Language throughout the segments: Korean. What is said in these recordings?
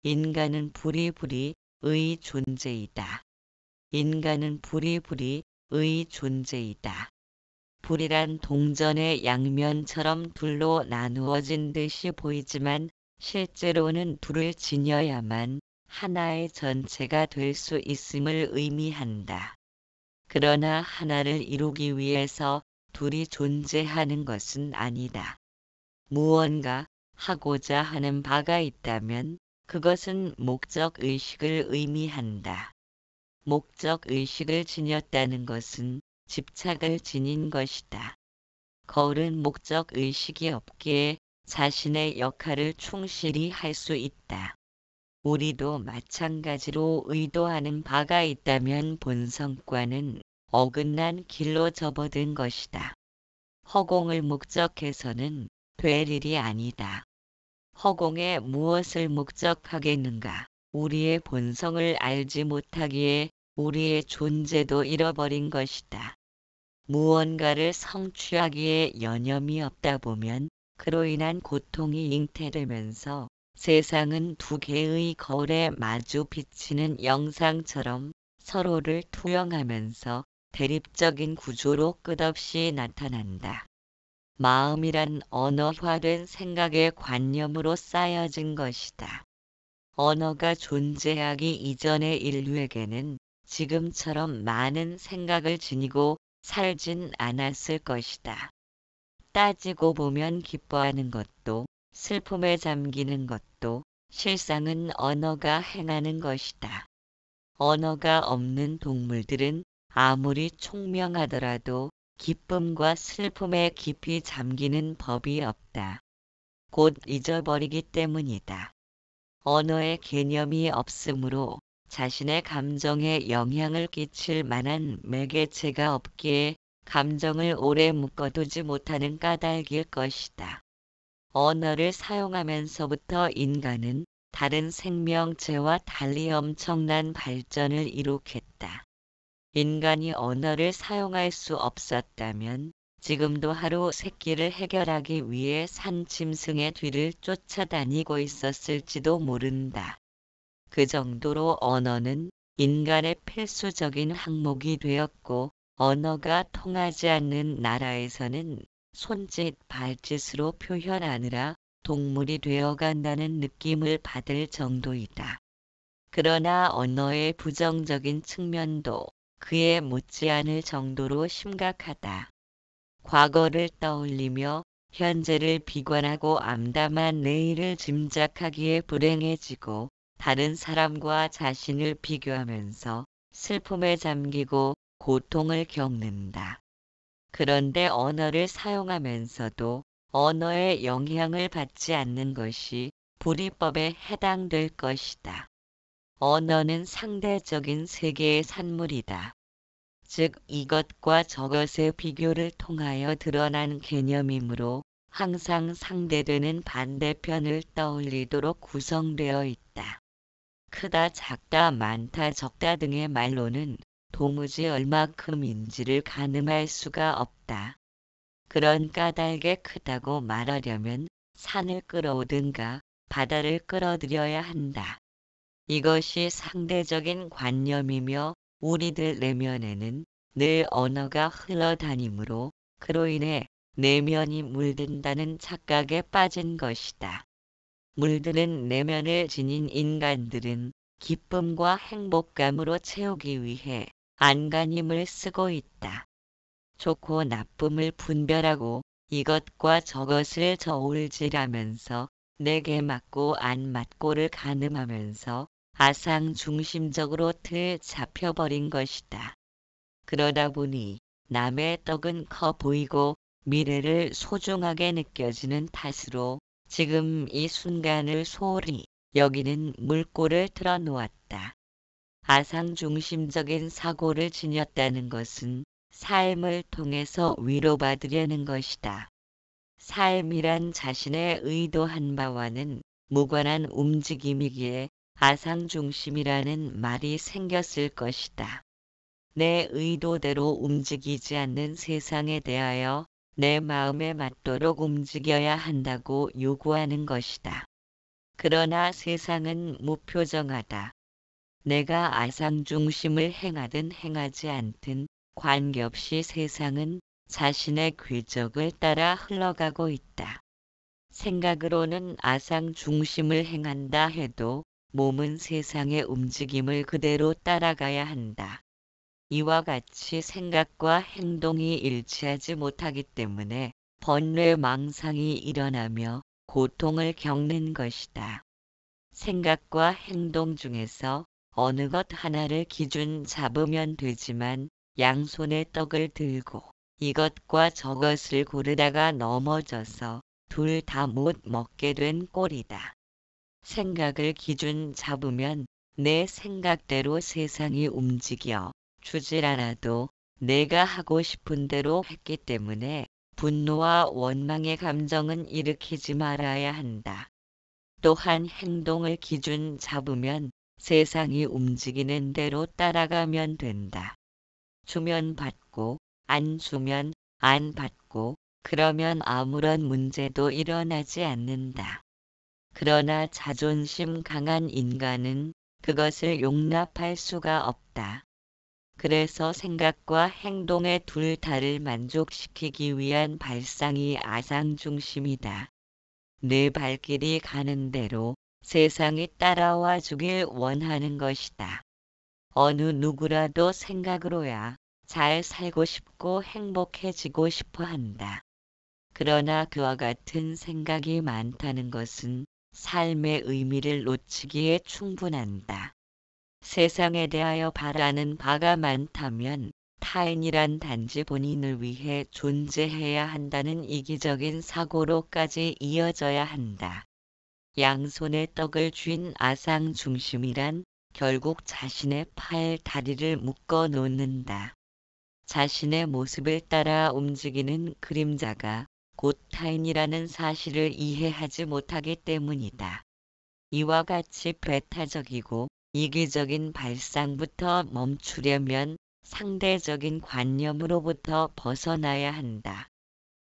인간은 부리부리의 존재이다. 인간은 부리부리의 존재이다. 불이란 동전의 양면처럼 둘로 나누어진 듯이 보이지만 실제로는 둘을 지녀야만 하나의 전체가 될 수 있음을 의미한다. 그러나 하나를 이루기 위해서 둘이 존재하는 것은 아니다. 무언가 하고자 하는 바가 있다면 그것은 목적의식을 의미한다. 목적의식을 지녔다는 것은 집착을 지닌 것이다. 거울은 목적의식이 없기에 자신의 역할을 충실히 할 수 있다. 우리도 마찬가지로 의도하는 바가 있다면 본성과는 어긋난 길로 접어든 것이다. 허공을 목적해서는 될 일이 아니다. 허공에 무엇을 목적하겠는가? 우리의 본성을 알지 못하기에 우리의 존재도 잃어버린 것이다. 무언가를 성취하기에 여념이 없다 보면 그로 인한 고통이 잉태되면서 세상은 두 개의 거울에 마주 비치는 영상처럼 서로를 투영하면서 대립적인 구조로 끝없이 나타난다. 마음이란 언어화된 생각의 관념으로 쌓여진 것이다. 언어가 존재하기 이전의 인류에게는 지금처럼 많은 생각을 지니고 살진 않았을 것이다. 따지고 보면 기뻐하는 것도 슬픔에 잠기는 것도 실상은 언어가 행하는 것이다. 언어가 없는 동물들은 아무리 총명하더라도 기쁨과 슬픔에 깊이 잠기는 법이 없다. 곧 잊어버리기 때문이다. 언어의 개념이 없으므로 자신의 감정에 영향을 끼칠 만한 매개체가 없기에 감정을 오래 묶어두지 못하는 까닭일 것이다. 언어를 사용하면서부터 인간은 다른 생명체와 달리 엄청난 발전을 이룩했다. 인간이 언어를 사용할 수 없었다면 지금도 하루 세끼를 해결하기 위해 산짐승의 뒤를 쫓아다니고 있었을지도 모른다. 그 정도로 언어는 인간의 필수적인 항목이 되었고 언어가 통하지 않는 나라에서는 손짓 발짓으로 표현하느라 동물이 되어간다는 느낌을 받을 정도이다. 그러나 언어의 부정적인 측면도 그에 못지않을 정도로 심각하다. 과거를 떠올리며 현재를 비관하고 암담한 내일을 짐작하기에 불행해지고 다른 사람과 자신을 비교하면서 슬픔에 잠기고 고통을 겪는다. 그런데 언어를 사용하면서도 언어의 영향을 받지 않는 것이 불이법에 해당될 것이다. 언어는 상대적인 세계의 산물이다. 즉 이것과 저것의 비교를 통하여 드러난 개념이므로 항상 상대되는 반대편을 떠올리도록 구성되어 있다. 크다 작다 많다 적다 등의 말로는 도무지 얼마큼인지를 가늠할 수가 없다. 그런 까닭에 크다고 말하려면 산을 끌어오든가 바다를 끌어들여야 한다. 이것이 상대적인 관념이며 우리들 내면에는 늘 언어가 흘러다니므로 그로 인해 내면이 물든다는 착각에 빠진 것이다. 물드는 내면을 지닌 인간들은 기쁨과 행복감으로 채우기 위해 안간힘을 쓰고 있다. 좋고 나쁨을 분별하고 이것과 저것을 저울질하면서 내게 맞고 안 맞고를 가늠하면서 아상중심적으로 틀 잡혀버린 것이다. 그러다 보니 남의 떡은 커 보이고 미래를 소중하게 느껴지는 탓으로 지금 이 순간을 소홀히 여기는 물꼬를 틀어놓았다. 아상중심적인 사고를 지녔다는 것은 삶을 통해서 위로받으려는 것이다. 삶이란 자신의 의도한 바와는 무관한 움직임이기에 아상중심이라는 말이 생겼을 것이다. 내 의도대로 움직이지 않는 세상에 대하여 내 마음에 맞도록 움직여야 한다고 요구하는 것이다. 그러나 세상은 무표정하다. 내가 아상중심을 행하든 행하지 않든 관계없이 세상은 자신의 궤적을 따라 흘러가고 있다. 생각으로는 아상중심을 행한다 해도 몸은 세상의 움직임을 그대로 따라가야 한다. 이와 같이 생각과 행동이 일치하지 못하기 때문에 번뇌망상이 일어나며 고통을 겪는 것이다. 생각과 행동 중에서 어느 것 하나를 기준 잡으면 되지만 양손에 떡을 들고 이것과 저것을 고르다가 넘어져서 둘 다 못 먹게 된 꼴이다. 생각을 기준 잡으면 내 생각대로 세상이 움직여 주질 않아도 내가 하고 싶은 대로 했기 때문에 분노와 원망의 감정은 일으키지 말아야 한다. 또한 행동을 기준 잡으면 세상이 움직이는 대로 따라가면 된다. 주면 받고 안 주면 안 받고 그러면 아무런 문제도 일어나지 않는다. 그러나 자존심 강한 인간은 그것을 용납할 수가 없다. 그래서 생각과 행동의 둘 다를 만족시키기 위한 발상이 아상중심이다. 내 발길이 가는 대로 세상이 따라와 주길 원하는 것이다. 어느 누구라도 생각으로야 잘 살고 싶고 행복해지고 싶어 한다. 그러나 그와 같은 생각이 많다는 것은 삶의 의미를 놓치기에 충분한다. 세상에 대하여 바라는 바가 많다면 타인이란 단지 본인을 위해 존재해야 한다는 이기적인 사고로까지 이어져야 한다. 양손에 떡을 쥔 아상중심이란 결국 자신의 팔 다리를 묶어 놓는다. 자신의 모습을 따라 움직이는 그림자가 곧 타인이라는 사실을 이해하지 못하기 때문이다. 이와 같이 배타적이고 이기적인 발상부터 멈추려면 상대적인 관념으로부터 벗어나야 한다.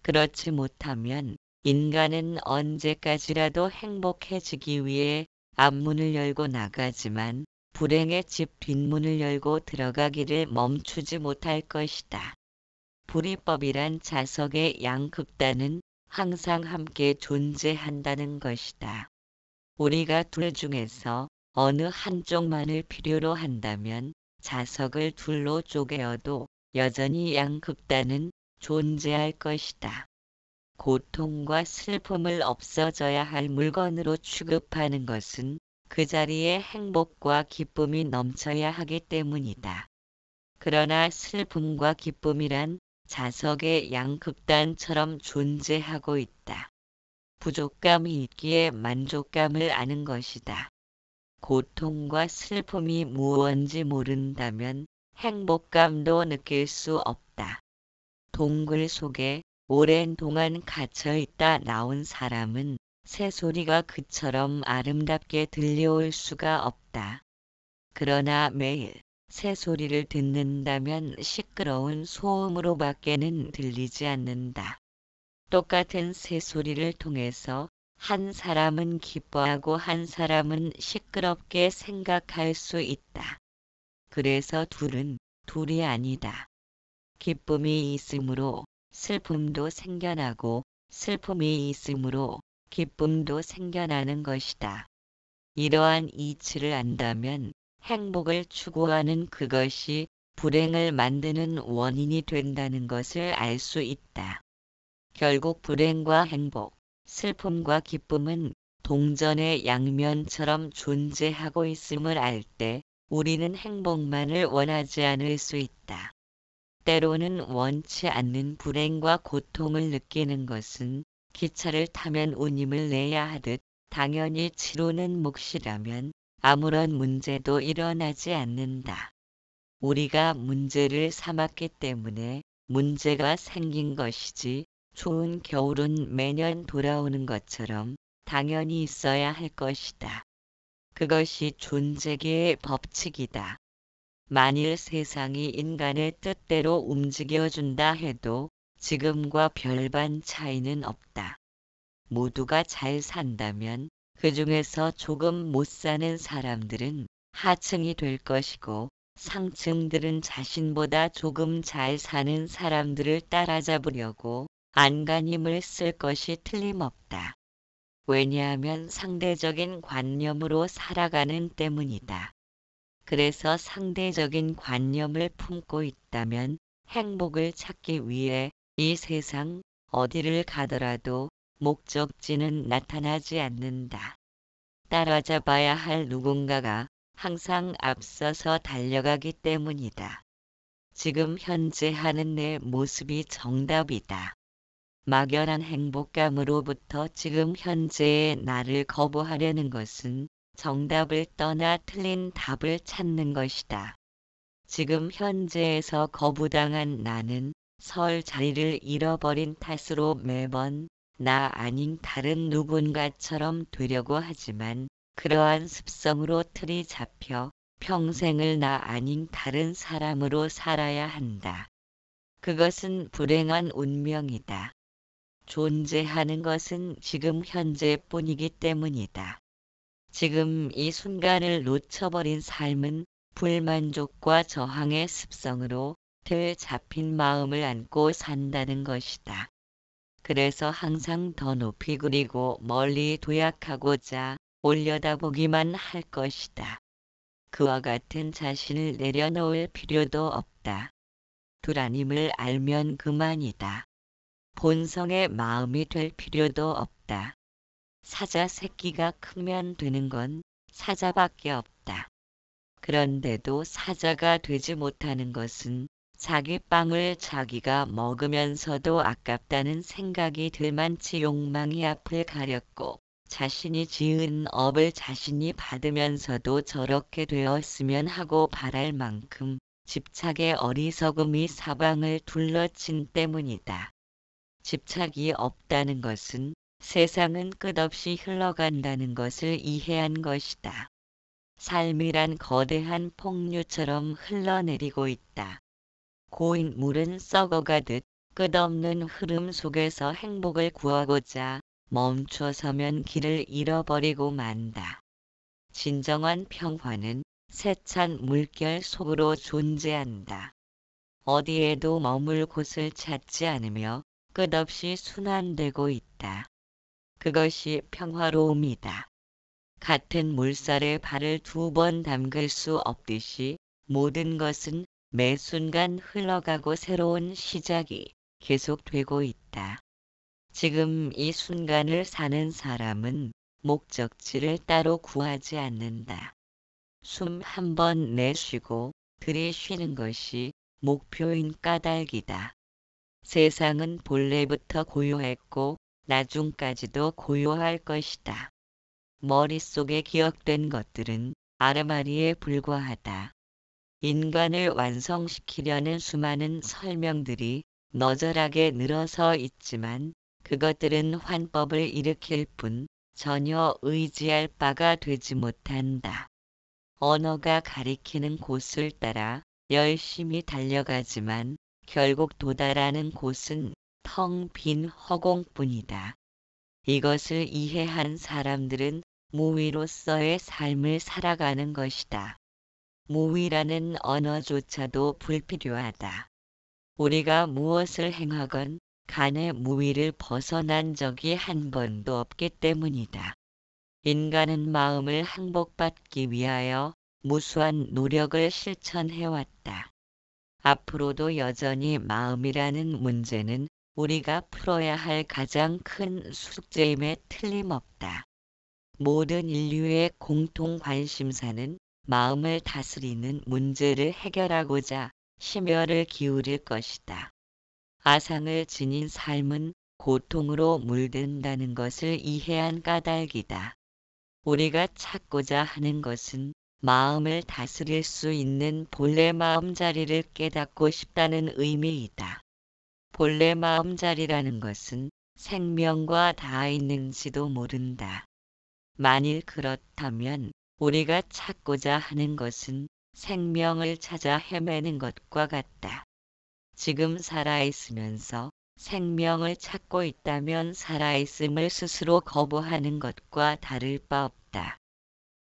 그렇지 못하면 인간은 언제까지라도 행복해지기 위해 앞문을 열고 나가지만 불행의 집 뒷문을 열고 들어가기를 멈추지 못할 것이다. 불이법이란 자석의 양극단은 항상 함께 존재한다는 것이다. 우리가 둘 중에서 어느 한쪽만을 필요로 한다면 자석을 둘로 쪼개어도 여전히 양극단은 존재할 것이다. 고통과 슬픔을 없어져야 할 물건으로 취급하는 것은 그 자리에 행복과 기쁨이 넘쳐야 하기 때문이다. 그러나 슬픔과 기쁨이란 자석의 양극단처럼 존재하고 있다. 부족감이 있기에 만족감을 아는 것이다. 고통과 슬픔이 무언지 모른다면 행복감도 느낄 수 없다. 동굴 속에 오랜 동안 갇혀있다 나온 사람은 새소리가 그처럼 아름답게 들려올 수가 없다. 그러나 매일 새소리를 듣는다면 시끄러운 소음으로밖에는 들리지 않는다. 똑같은 새소리를 통해서 한 사람은 기뻐하고 한 사람은 시끄럽게 생각할 수 있다. 그래서 둘은 둘이 아니다. 기쁨이 있으므로 슬픔도 생겨나고 슬픔이 있으므로 기쁨도 생겨나는 것이다. 이러한 이치를 안다면 행복을 추구하는 그것이 불행을 만드는 원인이 된다는 것을 알 수 있다. 결국 불행과 행복, 슬픔과 기쁨은 동전의 양면처럼 존재하고 있음을 알 때 우리는 행복만을 원하지 않을 수 있다. 때로는 원치 않는 불행과 고통을 느끼는 것은 기차를 타면 운임을 내야 하듯 당연히 치르는 몫이라면 아무런 문제도 일어나지 않는다. 우리가 문제를 삼았기 때문에 문제가 생긴 것이지 추운 겨울은 매년 돌아오는 것처럼 당연히 있어야 할 것이다. 그것이 존재계의 법칙이다. 만일 세상이 인간의 뜻대로 움직여준다 해도 지금과 별반 차이는 없다. 모두가 잘 산다면 그 중에서 조금 못 사는 사람들은 하층이 될 것이고 상층들은 자신보다 조금 잘 사는 사람들을 따라잡으려고 안간힘을 쓸 것이 틀림없다. 왜냐하면 상대적인 관념으로 살아가는 때문이다. 그래서 상대적인 관념을 품고 있다면 행복을 찾기 위해 이 세상 어디를 가더라도 목적지는 나타나지 않는다. 따라잡아야 할 누군가가 항상 앞서서 달려가기 때문이다. 지금 현재 하는 내 모습이 정답이다. 막연한 행복감으로부터 지금 현재의 나를 거부하려는 것은 정답을 떠나 틀린 답을 찾는 것이다. 지금 현재에서 거부당한 나는 설 자리를 잃어버린 탓으로 매번 나 아닌 다른 누군가처럼 되려고 하지만 그러한 습성으로 틀이 잡혀 평생을 나 아닌 다른 사람으로 살아야 한다. 그것은 불행한 운명이다. 존재하는 것은 지금 현재뿐이기 때문이다. 지금 이 순간을 놓쳐버린 삶은 불만족과 저항의 습성으로 들 잡힌 마음을 안고 산다는 것이다. 그래서 항상 더 높이 그리고 멀리 도약하고자 올려다보기만 할 것이다. 그와 같은 자신을 내려놓을 필요도 없다. 두라님을 알면 그만이다. 본성의 마음이 될 필요도 없다. 사자 새끼가 크면 되는 건 사자밖에 없다. 그런데도 사자가 되지 못하는 것은 자기 빵을 자기가 먹으면서도 아깝다는 생각이 들만치 욕망이 앞을 가렸고 자신이 지은 업을 자신이 받으면서도 저렇게 되었으면 하고 바랄 만큼 집착의 어리석음이 사방을 둘러친 때문이다. 집착이 없다는 것은 세상은 끝없이 흘러간다는 것을 이해한 것이다. 삶이란 거대한 폭류처럼 흘러내리고 있다. 고인 물은 썩어가듯 끝없는 흐름 속에서 행복을 구하고자 멈춰서면 길을 잃어버리고 만다. 진정한 평화는 세찬 물결 속으로 존재한다. 어디에도 머물 곳을 찾지 않으며 끝없이 순환되고 있다. 그것이 평화로움이다. 같은 물살에 발을 2번 담글 수 없듯이 모든 것은 매 순간 흘러가고 새로운 시작이 계속되고 있다. 지금 이 순간을 사는 사람은 목적지를 따로 구하지 않는다. 숨 한 번 내쉬고 들이쉬는 것이 목표인 까닭이다. 세상은 본래부터 고요했고 나중까지도 고요할 것이다. 머릿속에 기억된 것들은 아르마리에 불과하다. 인간을 완성시키려는 수많은 설명들이 너절하게 늘어서 있지만 그것들은 환법을 일으킬 뿐 전혀 의지할 바가 되지 못한다. 언어가 가리키는 곳을 따라 열심히 달려가지만 결국 도달하는 곳은 텅 빈 허공뿐이다. 이것을 이해한 사람들은 무위로서의 삶을 살아가는 것이다. 무위라는 언어조차도 불필요하다. 우리가 무엇을 행하건 간의 무위를 벗어난 적이 한 번도 없기 때문이다. 인간은 마음을 항복받기 위하여 무수한 노력을 실천해왔다. 앞으로도 여전히 마음이라는 문제는 우리가 풀어야 할 가장 큰 숙제임에 틀림없다. 모든 인류의 공통 관심사는 마음을 다스리는 문제를 해결하고자 심혈을 기울일 것이다. 아상을 지닌 삶은 고통으로 물든다는 것을 이해한 까닭이다. 우리가 찾고자 하는 것은 마음을 다스릴 수 있는 본래 마음자리를 깨닫고 싶다는 의미이다. 본래 마음자리라는 것은 생명과 닿아 있는지도 모른다. 만일 그렇다면 우리가 찾고자 하는 것은 생명을 찾아 헤매는 것과 같다. 지금 살아있으면서 생명을 찾고 있다면 살아있음을 스스로 거부하는 것과 다를 바 없다.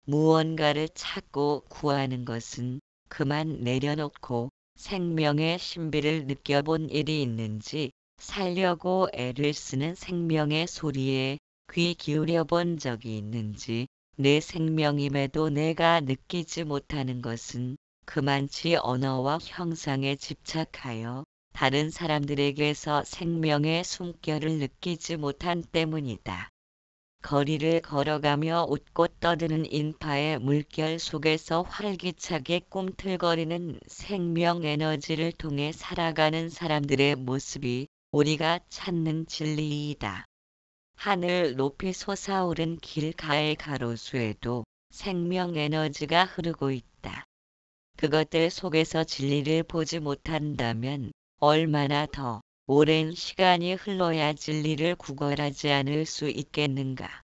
무언가를 찾고 구하는 것은 그만 내려놓고 생명의 신비를 느껴본 일이 있는지, 살려고 애를 쓰는 생명의 소리에 귀 기울여 본 적이 있는지, 내 생명임에도 내가 느끼지 못하는 것은 그만치 언어와 형상에 집착하여 다른 사람들에게서 생명의 숨결을 느끼지 못한 때문이다. 거리를 걸어가며 웃고 떠드는 인파의 물결 속에서 활기차게 꿈틀거리는 생명 에너지를 통해 살아가는 사람들의 모습이 우리가 찾는 진리이다. 하늘 높이 솟아오른 길가의 가로수에도 생명 에너지가 흐르고 있다. 그것들 속에서 진리를 보지 못한다면 얼마나 더 오랜 시간이 흘러야 진리를 구걸하지 않을 수 있겠는가.